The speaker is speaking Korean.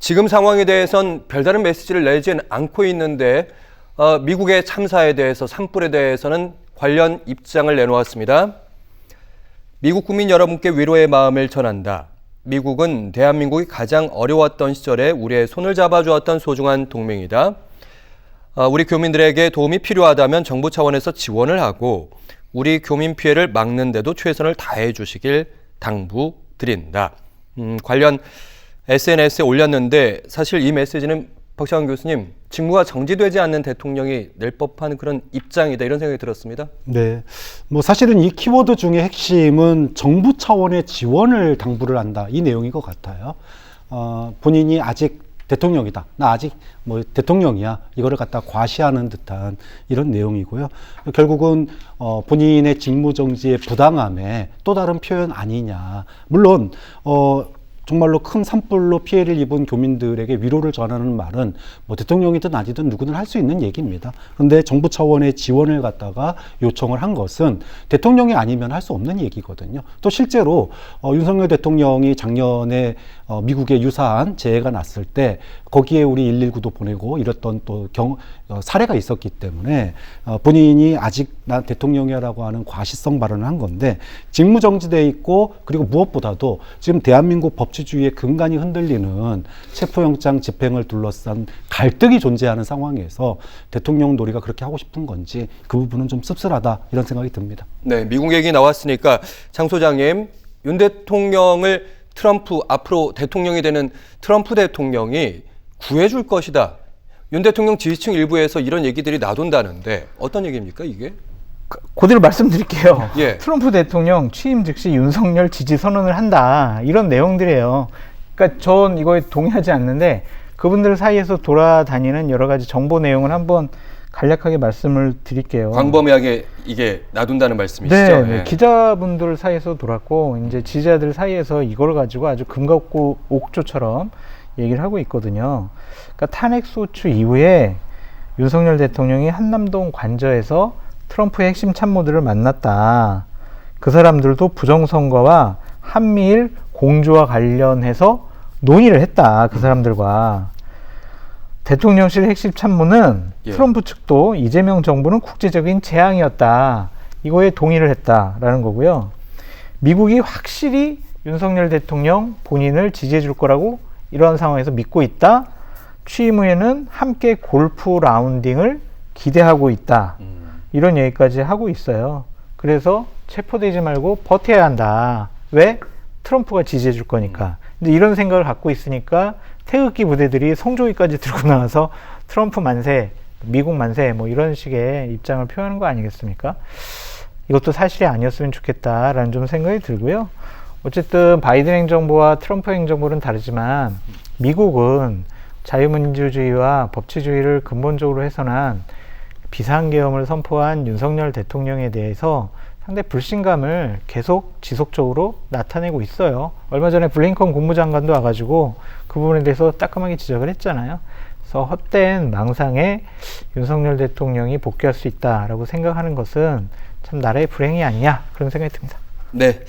지금 상황에 대해선 별다른 메시지를 내진 않고 있는데 미국의 참사에 대해서 산불에 대해서는 관련 입장을 내놓았습니다. 미국 국민 여러분께 위로의 마음을 전한다. 미국은 대한민국이 가장 어려웠던 시절에 우리의 손을 잡아주었던 소중한 동맹이다. 우리 교민들에게 도움이 필요하다면 정부 차원에서 지원을 하고 우리 교민 피해를 막는 데도 최선을 다해 주시길 당부드린다. 관련 SNS에 올렸는데 사실 이 메시지는 박시환 교수님, 직무가 정지되지 않는 대통령이 낼 법한 그런 입장이다 이런 생각이 들었습니다. 네, 뭐 사실은 이 키워드 중에 핵심은 정부 차원의 지원을 당부를 한다 이 내용인 것 같아요. 본인이 아직 대통령이다. 나 아직 뭐 대통령이야. 이거를 갖다 과시하는 듯한 이런 내용이고요. 결국은 본인의 직무정지의 부당함의 또 다른 표현 아니냐. 물론 정말로 큰 산불로 피해를 입은 교민들에게 위로를 전하는 말은 뭐 대통령이든 아니든 누구든 할 수 있는 얘기입니다. 그런데 정부 차원의 지원을 갖다가 요청을 한 것은 대통령이 아니면 할 수 없는 얘기거든요. 또 실제로 윤석열 대통령이 작년에 미국에 유사한 재해가 났을 때 거기에 우리 119도 보내고 이랬던 또 사례가 있었기 때문에 본인이 아직 나 대통령이라고 하는 과시성 발언을 한 건데 직무정지돼 있고 그리고 무엇보다도 지금 대한민국 법치주의의 근간이 흔들리는 체포영장 집행을 둘러싼 갈등이 존재하는 상황에서 대통령 놀이가 그렇게 하고 싶은 건지 그 부분은 좀 씁쓸하다 이런 생각이 듭니다. 네, 미국 얘기 나왔으니까 장 소장님, 윤 대통령을 트럼프 앞으로 대통령이 되는 트럼프 대통령이 구해줄 것이다. 윤 대통령 지지층 일부에서 이런 얘기들이 나돈다는데 어떤 얘기입니까 이게? 그대로 말씀드릴게요. 예. 트럼프 대통령 취임 즉시 윤석열 지지 선언을 한다. 이런 내용들이에요. 그러니까 전 이거에 동의하지 않는데 그분들 사이에서 돌아다니는 여러 가지 정보 내용을 한번 간략하게 말씀을 드릴게요. 광범위하게 이게 나둔다는 말씀이시죠? 네, 네. 기자분들 사이에서 돌았고 이제 지지자들 사이에서 이걸 가지고 아주 금갑고 옥조처럼 얘기를 하고 있거든요. 그러니까 탄핵소추 이후에 윤석열 대통령이 한남동 관저에서 트럼프의 핵심 참모들을 만났다. 그 사람들도 부정선거와 한미일 공조와 관련해서 논의를 했다. 그 사람들과. 대통령실 핵심 참모는 트럼프 측도 이재명 정부는 국제적인 재앙이었다. 이거에 동의를 했다라는 거고요. 미국이 확실히 윤석열 대통령 본인을 지지해 줄 거라고 이러한 상황에서 믿고 있다. 취임 후에는 함께 골프 라운딩을 기대하고 있다. 이런 얘기까지 하고 있어요. 그래서 체포되지 말고 버텨야 한다. 왜? 트럼프가 지지해 줄 거니까. 근데 이런 생각을 갖고 있으니까 태극기 부대들이 성조기까지 들고 나와서 트럼프 만세, 미국 만세 뭐 이런 식의 입장을 표현하는 거 아니겠습니까? 이것도 사실이 아니었으면 좋겠다라는 좀 생각이 들고요. 어쨌든 바이든 행정부와 트럼프 행정부는 다르지만 미국은 자유민주주의와 법치주의를 근본적으로 훼손한 비상계엄을 선포한 윤석열 대통령에 대해서 상당히 불신감을 계속 지속적으로 나타내고 있어요. 얼마 전에 블링컨 국무장관도 와가지고 그 부분에 대해서 따끔하게 지적을 했잖아요. 그래서 헛된 망상에 윤석열 대통령이 복귀할 수 있다라고 생각하는 것은 참 나라의 불행이 아니냐 그런 생각이 듭니다. 네.